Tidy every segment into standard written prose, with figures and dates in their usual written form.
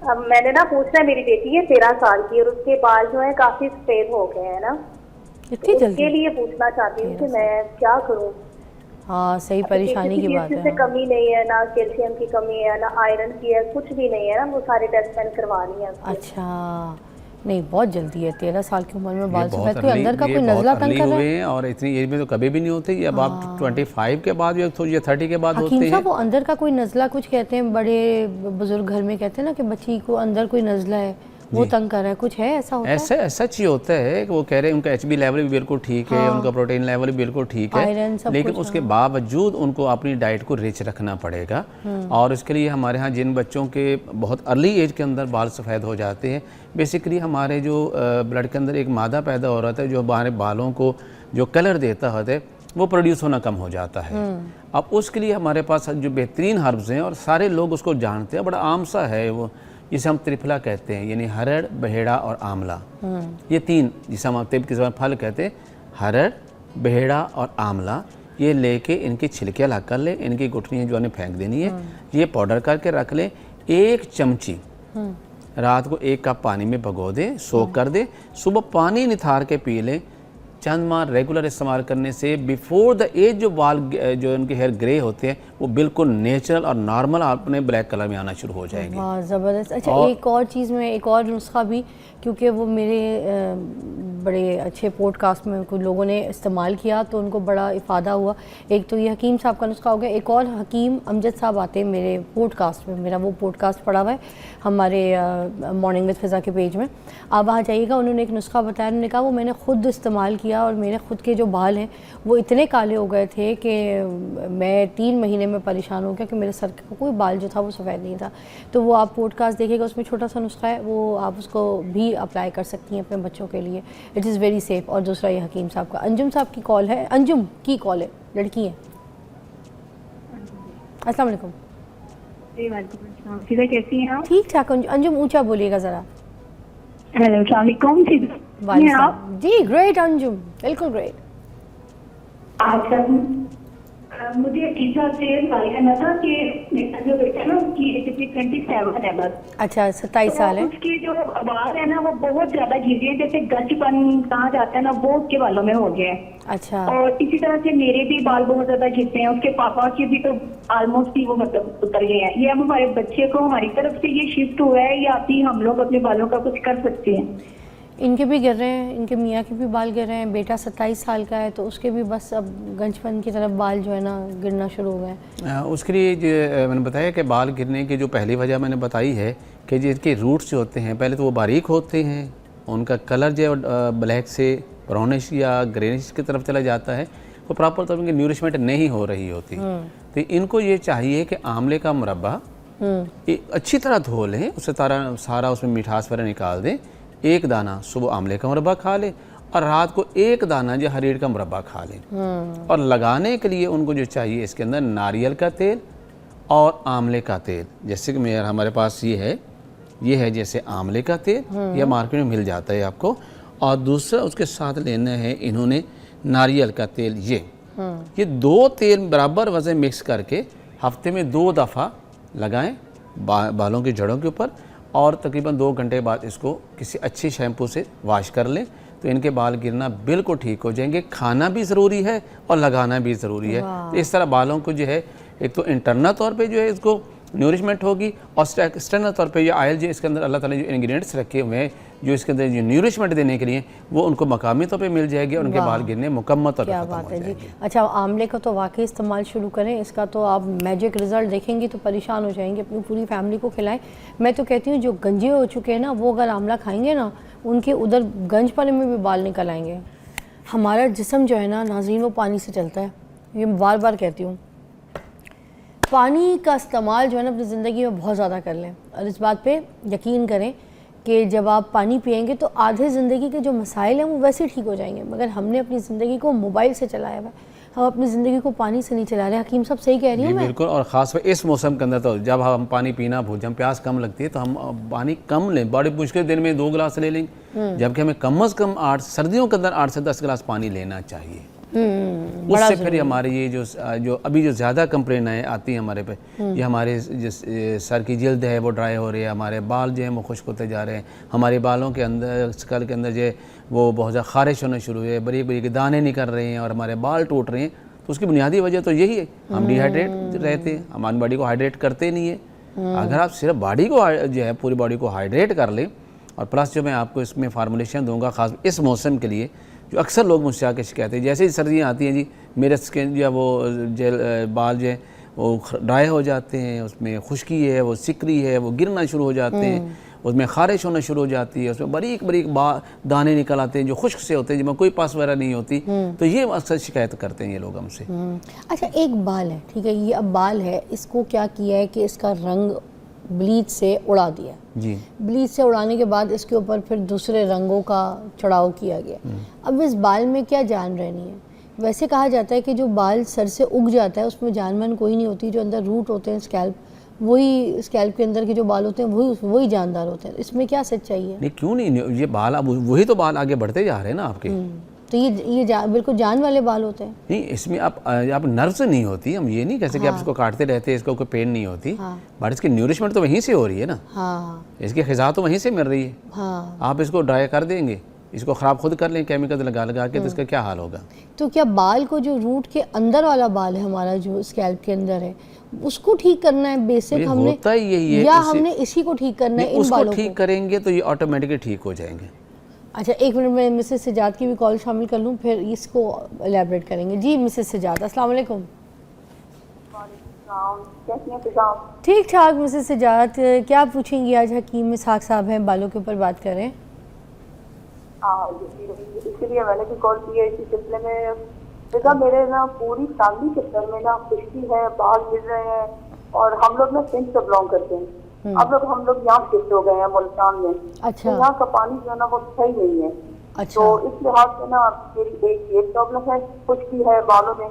अब मैंने ना पूछना है, मेरी बेटी है 13 साल की और उसके बाल जो है काफी सफेद हो गए हैं ना, इतनी तो जल्दी? उसके लिए पूछना चाहती हूँ कि 13 साल? मैं क्या करूँ। हाँ, सही अभी परेशानी की किसी बात चीज है। से हाँ। कमी नहीं है, ना कैल्शियम की कमी है, ना आयरन की है, कुछ भी नहीं है ना, वो सारे टेस्ट मैंने करवा लिए हैं उसके। अच्छा, नहीं बहुत जल्दी है, 13 साल की उम्र में ये बाल बहुत सफ़ेद। कोई अर्ली अंदर का ये कोई बहुत नज़ला तंग अर्ली कर रहा है? हुए हैं और इतनी एज में तो कभी भी नहीं होते। ये अब आप 25 के बाद या 30 के बाद हकीम होते हैं। साहब, वो अंदर का कोई नज़ला, कुछ कहते हैं बड़े बुजुर्ग घर में कहते हैं ना कि बच्ची को अंदर कोई नज़ला है, वो जी, तंग कर रहा है, कुछ है ऐसा होता है? ऐसा सच ही होता है कि वो कह रहे हैं उनका एचबी लेवल भी बिल्कुल ठीक है, उनका हाँ, प्रोटीन लेवल भी बिल्कुल ठीक है, आयरन सब लेकिन कुछ। उसके हाँ। बावजूद उनको अपनी डाइट को रिच रखना पड़ेगा। और इसके लिए हमारे यहाँ जिन बच्चों के बहुत अर्ली एज के अंदर बाल सफ़ेद हो जाते हैं, बेसिकली हमारे जो ब्लड के अंदर एक मादा पैदा हो रहा था जो हमारे बालों को जो कलर देता है वो प्रोड्यूस होना कम हो जाता है। अब उसके लिए हमारे पास जो बेहतरीन हर्ब्स हैं और सारे लोग उसको जानते हैं, बड़ा आम सा है वो, जिसे हम त्रिफला कहते हैं, यानी हरड़, बहेड़ा और आंवला। ये तीन, जिसे हम तिब के फल कहते हैं, हरड़, बहेड़ा और आंवला, ये लेके इनकी छिलके अलग कर लें, इनकी गुठलियाँ जो है फेंक देनी है, ये पाउडर करके रख लें। 1 चमची रात को 1 कप पानी में भिगो दें, सोख कर दें, सुबह पानी निथार के पी लें। चंद माह रेगुलर इस्तेमाल करने से बिफोर द एज जो बाल जो उनके हेयर ग्रे होते हैं वो बिल्कुल नेचुरल और नॉर्मल अपने ब्लैक कलर में आना शुरू हो जाएंगे। वाह, ज़बरदस्त। अच्छा, और एक और चीज़ में, एक और नुस्खा भी, क्योंकि वो मेरे बड़े अच्छे पॉडकास्ट में कुछ लोगों ने इस्तेमाल किया तो उनको बड़ा इफ़ादा हुआ। एक तो ये हकीम साहब का नुस्खा हो गया, एक और हकीम अमजद साहब आते हैं मेरे पॉडकास्ट में, मेरा वो पॉडकास्ट पड़ा हुआ है हमारे मॉर्निंग विद फ़िज़ा के पेज में, आप वहाँ जाइएगा। उन्होंने एक नुस्खा बताया, उन्होंने कहा वो मैंने ख़ुद इस्तेमाल किया और मेरे ख़ुद के जो बाल हैं वो इतने काले हो गए थे कि मैं 3 महीने में परेशान हो गया कि मेरे सर का कोई बाल जो था वो सफ़ेद नहीं था। तो वो आप पॉडकास्ट देखिएगा, उसमें छोटा सा नुस्खा है, वो आप उसको भी अप्लाई कर सकती हैं अपने बच्चों के लिए। It is very safe. और दूसरा ये हकीम साहब का, अंजुम साहब की कॉल है, अंजुम की कॉल है, लड़की है। अस्सलाम वालेकुम। जी वालेकुम अस्सलाम। सीधा कैसी हैं आप? ठीक ठाक अंजुम, ऊंचा बोलिएगा ज़रा। हेलो अस्सलाम वालेकुम। सीधा आप? जी ग्रेट अंजुम, बिल्कुल ग्रेट। अच्छा, मुझे टीचर से सवाल करना था कि मेरा जो बेटा है ना उसकी एज 27 है बस। अच्छा, 27 साल है। उसकी जो बाल है ना वो बहुत ज्यादा गिरे हैं, जैसे गंजपन कहा जाता है ना वो उसके बालों में हो गया है। अच्छा। और इसी तरह से मेरे भी बाल बहुत ज्यादा गिरते हैं, उसके पापा के भी तो ऑलमोस्ट ही वो मतलब उतर गए हैं। ये अब हमारे बच्चे को हमारी तरफ से ये शिफ्ट हुआ है या अभी हम लोग अपने बालों का कुछ कर सकते हैं? इनके भी गिर रहे हैं, इनके मियाँ के भी बाल गिर रहे हैं। बेटा 27 साल का है तो उसके भी बस अब गंजपन की तरफ बाल जो है ना गिरना शुरू हो गए। उसके लिए जो मैंने बताया कि बाल गिरने की जो पहली वजह मैंने बताई है कि जिसके रूट्स जो होते हैं पहले तो वो बारीक होते हैं, उनका कलर जो ब्लैक से ब्राउनिश या ग्रेनिश की तरफ चला जाता है, वो प्रॉपर तौर पर न्यूरिशमेंट नहीं हो रही होती। तो इनको ये चाहिए कि आंवले का मुरब्बा अच्छी तरह धो लें, उससे सारा उसमें मिठास वगैरह निकाल दें। 1 दाना सुबह आंवले का मुरब्बा खा लें और रात को 1 दाना जो हरीड़ का मुरब्बा खा लें। और लगाने के लिए उनको जो चाहिए इसके अंदर नारियल का तेल और आंवले का तेल। जैसे कि हमारे पास ये है जैसे आंवले का तेल, यह मार्केट में मिल जाता है आपको। और दूसरा उसके साथ लेना है इन्होंने नारियल का तेल। ये 2 तेल बराबर वजन मिक्स करके हफ्ते में 2 दफ़ा लगाएं बालों की जड़ों के ऊपर और तकरीबन 2 घंटे बाद इसको किसी अच्छी शैम्पू से वॉश कर लें तो इनके बाल गिरना बिल्कुल ठीक हो जाएंगे। खाना भी ज़रूरी है और लगाना भी ज़रूरी है। तो इस तरह बालों को जो है एक तो इंटरनल तौर पे जो है इसको न्यूरिशमेंट होगी और एक्सटर्नल तौर पे ये ऑयल जो इसके अंदर अल्लाह ताला ने जो इंग्रेडिएंट्स रखे हुए हैं जो इसके अंदर जो न्यूरिशमेंट देने के लिए वो उनको मकामी तौर पे मिल जाएगी और उनके बाल गिरने मुकम्मल तौर पर क्या बात है जी। अच्छा, आंवले का तो वाकई इस्तेमाल शुरू करें, इसका तो आप मैजिक रिजल्ट देखेंगी तो परेशान हो जाएंगे, अपनी पूरी फैमिली को खिलाएं। मैं तो कहती हूँ जो गंजे हो चुके हैं ना वो अगर आंवला खाएंगे ना उनके उधर गंजपने में भी बाल निकल आएंगे। हमारा जिस्म जो है ना नाज़रीन वो पानी से चलता है, ये बार बार कहती हूँ। पानी का इस्तेमाल जो है ना अपनी ज़िंदगी में बहुत ज़्यादा कर लें और इस बात पे यकीन करें कि जब आप पानी पिएंगे तो आधे ज़िंदगी के जो मसाइल हैं वो वैसे ठीक हो जाएंगे। मगर हमने अपनी ज़िंदगी को मोबाइल से चलाया हुआ है, हम अपनी ज़िंदगी को पानी से नहीं चला रहे। हकीम साहब सही कह रही हूँ मैं? बिल्कुल। और ख़ास इस मौसम के अंदर तो जब हम पानी पीना भूल जाए, प्यास कम लगती है तो हम पानी कम लें। बड़े मुश्किल दिन में 2 गिलास ले लें, जबकि हमें कम अज़ कम 8 सर्दियों के अंदर 8 से 10 गिलास पानी लेना चाहिए। उससे फिर हमारे ये जो अभी जो ज़्यादा कंप्लेन आती हैं हमारे पे, ये हमारे जिस सर की जल्द है वो ड्राई हो रही है, हमारे बाल जो हैं वो खुश्क होते जा रहे हैं, हमारे बालों के अंदर स्कल के अंदर जो है वो बहुत ज़्यादा खारिश होना शुरू हुई है, बारीक बारीक दाने निकल रहे हैं और हमारे बाल टूट रहे हैं। तो उसकी बुनियादी वजह तो यही है, हम डिहाइड्रेट रहते हैं, हमारी बॉडी को हाइड्रेट करते नहीं है। अगर आप सिर्फ बॉडी को जो है पूरी बॉडी को हाइड्रेट कर लें, और प्लस जो मैं आपको इसमें फार्मुलेशन दूंगा ख़ास इस मौसम के लिए, जो अक्सर लोग मुझसे आके शिकायत है, जैसे ही सर्दियाँ आती हैं जी मेरे स्किन जो है वो जेल बाल जो है वो ड्राई हो जाते हैं, उसमें खुश्की है, वो सिकरी है, वो गिरना शुरू हो जाते हैं, उसमें खारिश होना शुरू हो जाती है, उसमें बारीक बारीक दाने निकल आते हैं जो खुश्क से होते हैं, जिसमें कोई पास वगैरह नहीं होती। तो ये अक्सर शिकायत करते हैं ये लोग हमसे। अच्छा, एक बाल है, ठीक है, ये अब बाल है, इसको क्या किया है कि इसका रंग ब्लीच से उड़ा दिया जी। ब्लीच से उड़ाने के बाद इसके ऊपर फिर दूसरे रंगों का चढ़ाव किया गया। अब इस बाल में क्या जान रहनी है? वैसे कहा जाता है कि जो बाल सर से उग जाता है उसमें जानमान कोई नहीं होती, जो अंदर रूट होते हैं स्कैल्प, वही स्कैल्प के अंदर के जो बाल होते हैं वही जानदार होते हैं। इसमें क्या सच्चाई है? नहीं, क्यों नहीं, ये बाल अब वही तो बाल आगे बढ़ते जा रहे हैं ना आपके। तो ये बिल्कुल जान वाले बाल होते हैं। नहीं, इसमें आप नर्व्स नहीं होती, हम ये नहीं कह सकते आप इसको काटते रहते हैं इसको कोई पेन नहीं होती, बट इसकी न्यूरिशमेंट तो वहीं से हो रही है ना। हाँ, इसकी ग़िज़ा तो वहीं से मिल रही है। हाँ। आप इसको ड्राई कर देंगे, इसको ख़राब खुद कर लें केमिकल लगा लगा के, तो इसका क्या हाल होगा? तो क्या बाल को जो रूट के अंदर वाला बाल है हमारा जो स्कैल्प के अंदर है उसको ठीक करना है बेसिक हमने, होता ही यही है, या हमने इसी को ठीक करना है? इन बालों को ठीक करेंगे तो ये ऑटोमेटिकली ठीक हो जाएंगे। अच्छा, एक मिनट में मिसेस सजाद की भी कॉल शामिल कर लूँ, फिर इसको एलैबोरेट करेंगे। जी मिसेस सजाद, अस्सलाम वालेकुम। ठीक ठाक मिसेस सजाद, क्या पूछेंगी आज? हकीम इसहाक साहब हैं, बालों के ऊपर बात करें। इसलिए मैंने भी कॉल किया इसी सिलसिले में। देखा, मेरे ना पूरी फैमिली के सर में ना खुश्की है, बाल गिर रहे हैं, और हम लोग ना सिंध से बिलोंग करते हैं। हम लोग यहाँ शिफ्ट हो गए हैं मुल्तान में। अच्छा। तो यहाँ का पानी जो है ना वो सही नहीं है। अच्छा। तो इस लिहाज से ना मेरी एक ये प्रॉब्लम है, खुश्की है बालों में,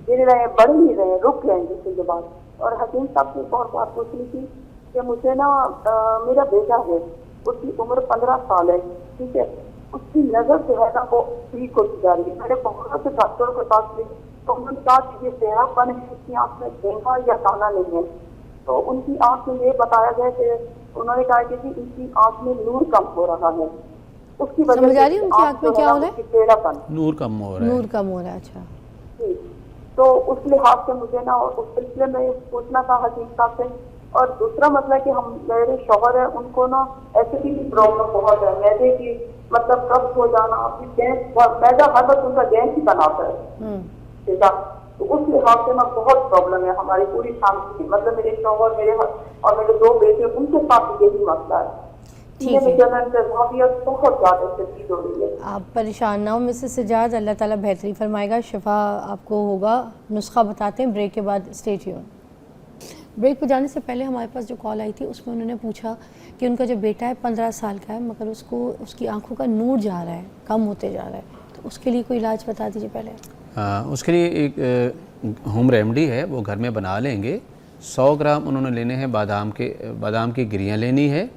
गिर रहे हैं, बढ़ नहीं रहे हैं, रुक गए हैं जिसके के बाद। और हकीम साहब से एक और बात पूछनी थी कि मुझे ना मेरा बेटा है, उसकी उम्र 15 साल है, ठीक है, उसकी नजर जो है ना वो ठीक होती जा रही है। मैंने बहुत से डॉक्टरों के पास गई तो उन्होंने कहा कि ये टेढ़ापन है, उसकी आँख में देखा या ताना नहीं है। तो उनकी आँख में ये बताया गया कि उन्होंने कहा कि इनकी आँख में नूर कम हो रहा है, उसकी वजह से उनकी आँख में क्या हो रहा है? टेढ़ापन, नूर कम हो रहा है। नूर कम हो रहा है। अच्छा, तो उस लिहाज से मुझे ना उस सिलसिले में पूछना था हकीम साहब से। और दूसरा मसला कि हम मेरे शौहर है, उनको ना एसिडिटी की प्रॉब्लम बहुत है, मैदे की मतलब कब्ज हो जाना, मैदा हर वक्त उनका गैस ही बनाता है, ठीक है। तो उस लिहाज से ना बहुत प्रॉब्लम है हमारी पूरी फैमिली की, मतलब मेरे शौहर, मेरे और मेरे 2 बेटे, उनके साथ यही मसला है। बहुत ज़्यादा शदीद हो रही है। आप परेशान ना हो मिसेस सजाद, अल्लाह ताला बेहतरी फरमाएगा, शिफा आपको होगा। नुस्खा बताते हैं ब्रेक के बाद, स्टे ट्यून। ब्रेक पर जाने से पहले हमारे पास जो कॉल आई थी उसमें उन्होंने पूछा कि उनका जो बेटा है 15 साल का है, मगर उसकी आंखों का नूर जा रहा है, कम होते जा रहा है, तो उसके लिए कोई इलाज बता दीजिए पहले। उसके लिए एक होम रेमेडी है, वो घर में बना लेंगे। 100 ग्राम उन्होंने लेने हैं बादाम की गिरियाँ लेनी है,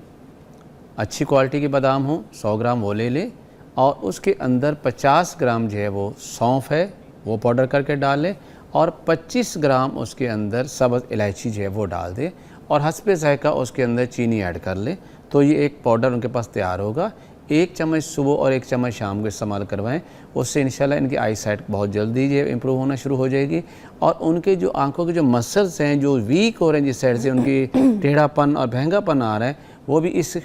अच्छी क्वालिटी के बादाम हो, 100 ग्राम वो ले लें, और उसके अंदर 50 ग्राम जो है वो सौंफ है वो पाउडर करके डाल लें, और 25 ग्राम उसके अंदर सब्ज़ इलायची जो है वो डाल दें, और हस्बे ज़ायक़ा उसके अंदर चीनी ऐड कर लें। तो ये एक पाउडर उनके पास तैयार होगा। 1 चम्मच सुबह और 1 चम्मच शाम को इस्तेमाल करवाएं, उससे इंशाल्लाह इनकी आई साइट बहुत जल्दी जो इम्प्रूव होना शुरू हो जाएगी। और उनके जो आंखों के जो मसल्स हैं जो वीक हो रहे हैं, जिस साइड से उनकी टेढ़ापन और महंगापन आ रहा है, वो भी इस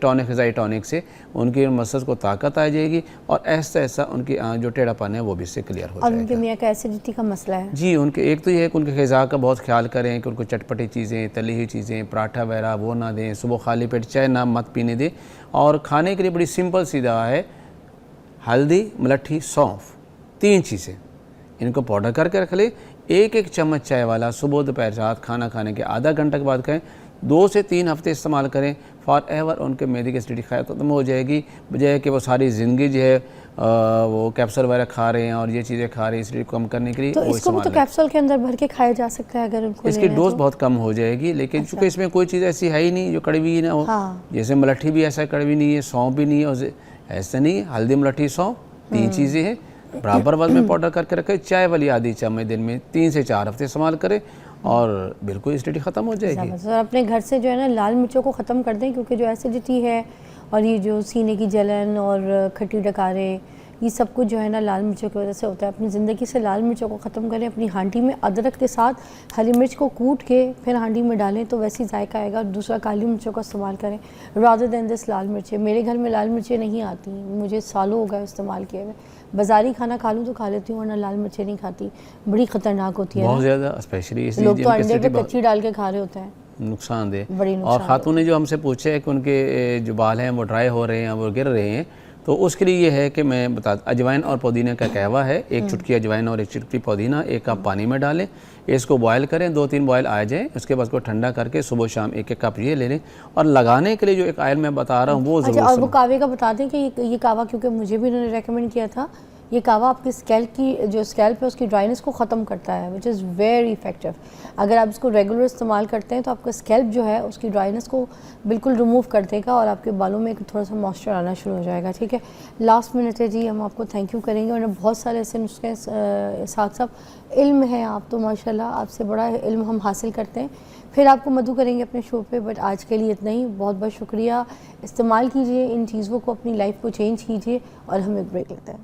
टॉनिक ग़िज़ाई टॉनिक से उनके मसल्स को ताकत आ जाएगी, और ऐसा ऐसा उनकी जो टेढ़ापन है वो भी इससे क्लियर हो जाएगा। और उनके मियाँ का एसिडिटी का मसला है जी, उनके एक तो ये है कि उनके ग़िज़ा का बहुत ख्याल करें कि उनको चटपटी चीज़ें, तली हुई चीज़ें, पराठा वगैरह वो ना दें, सुबह खाली पेट चाय ना मत पीने दें। और खाने के लिए बड़ी सिंपल सी दवा है, हल्दी, मलट्ठी, सौंफ, 3 चीज़ें इनको पाउडर करके रख ले। 1-1 चम्मच चाय वाला सुबह दोपहर रात खाना खाने के आधा घंटा के बाद खाएं, 2 से 3 हफ्ते इस्तेमाल करें, फॉर एवर उनके मैदे की एसिडिटी ख़त्म हो जाएगी, बजाय कि वो सारी ज़िंदगी जो है वो कैप्सूल वगैरह खा रहे हैं और ये चीज़ें खा रहे हैं एसिडिटी कम करने के लिए। तो इसको भी तो कैप्सूल के अंदर भर के खाया जा सकता है अगर उनको इसकी डोज बहुत कम हो जाएगी, लेकिन चूँकि इसमें कोई चीज़ ऐसी है ही नहीं जो कड़वी ना हो। जैसे मलट्ठी भी ऐसा कड़वी नहीं है, सौंफ भी नहीं है, ऐसा नहीं है, हल्दी, मलट्ठी, सौंफ 3 चीज़ें हैं। बराबर वजन में पाउडर करके रखें। चाय वाली आधी चम्मच दिन में 3 से 4 हफ्ते इस्तेमाल करें और बिल्कुल एसिडिटी ख़त्म हो जाएगी। सर अपने घर से जो है ना लाल मिर्चों को ख़त्म कर दें, क्योंकि जो एसिडिटी है और ये जो सीने की जलन और खट्टी डकारें, ये सब कुछ जो है ना लाल मिर्चों की वजह से होता है। अपनी ज़िंदगी से लाल मिर्चों को ख़त्म करें। अपनी हांडी में अदरक के साथ हरी मिर्च को कूट के फिर हांडी में डालें तो वैसे ही जायका आएगा। दूसरा काली मिर्चों का इस्तेमाल करें रादर दैन दिस लाल मिर्चें। मेरे घर में लाल मिर्चें नहीं आती, मुझे सालों हो गए इस्तेमाल किए हुए। बाज़ारी खाना खा लूँ तो खा लेती हूँ, वरना लाल मिर्चें नहीं खाती, बड़ी ख़तरनाक होती है बहुत ज़्यादा, स्पेशली लोग तो अंडे पे कच्ची डाल के खा रहे होते हैं, नुकसानदेह। और खातून ने जो हमसे पूछा है कि उनके जो बाल हैं वो ड्राई हो रहे हैं, वो गिर रहे हैं, तो उसके लिए ये है कि मैं बता, अजवाइन और पुदीने का कहवा है, 1 चुटकी अजवाइन और 1 चुटकी पुदीना 1 कप पानी में डालें, इसको बॉयल करें, 2-3 बॉयल आ जाए, उसके बाद को ठंडा करके सुबह शाम 1-1 कप ये ले लें। और लगाने के लिए जो एक ऑयल मैं बता रहा हूँ वो ज़रूर। और वो कावे का बता दें कि ये कावा, क्योंकि मुझे भी उन्होंने रेकमेंड किया था, ये कावा आपकी स्कैल्प की जो स्कैल्प है उसकी ड्राइनेस को ख़त्म करता है, विच इज़ वेरी इफेक्टिव। अगर आप इसको रेगुलर इस्तेमाल करते हैं तो आपका स्कैल्प जो है उसकी ड्राइनेस को बिल्कुल रिमूव कर देगा और आपके बालों में थोड़ा सा मॉइस्चर आना शुरू हो जाएगा। ठीक है, लास्ट मिनट है जी, हम आपको थैंक यू करेंगे। और बहुत सारे ऐसे नुस्खे साथ साथ इल्म है, आप तो माशाल्लाह आपसे बड़ा इल्म हम हासिल करते हैं। फिर आपको मदू करेंगे अपने शो पे, बट आज के लिए इतना ही। बहुत बहुत शुक्रिया। इस्तेमाल कीजिए इन चीज़ों को, अपनी लाइफ को चेंज कीजिए। और हम एक ब्रेक लेते हैं।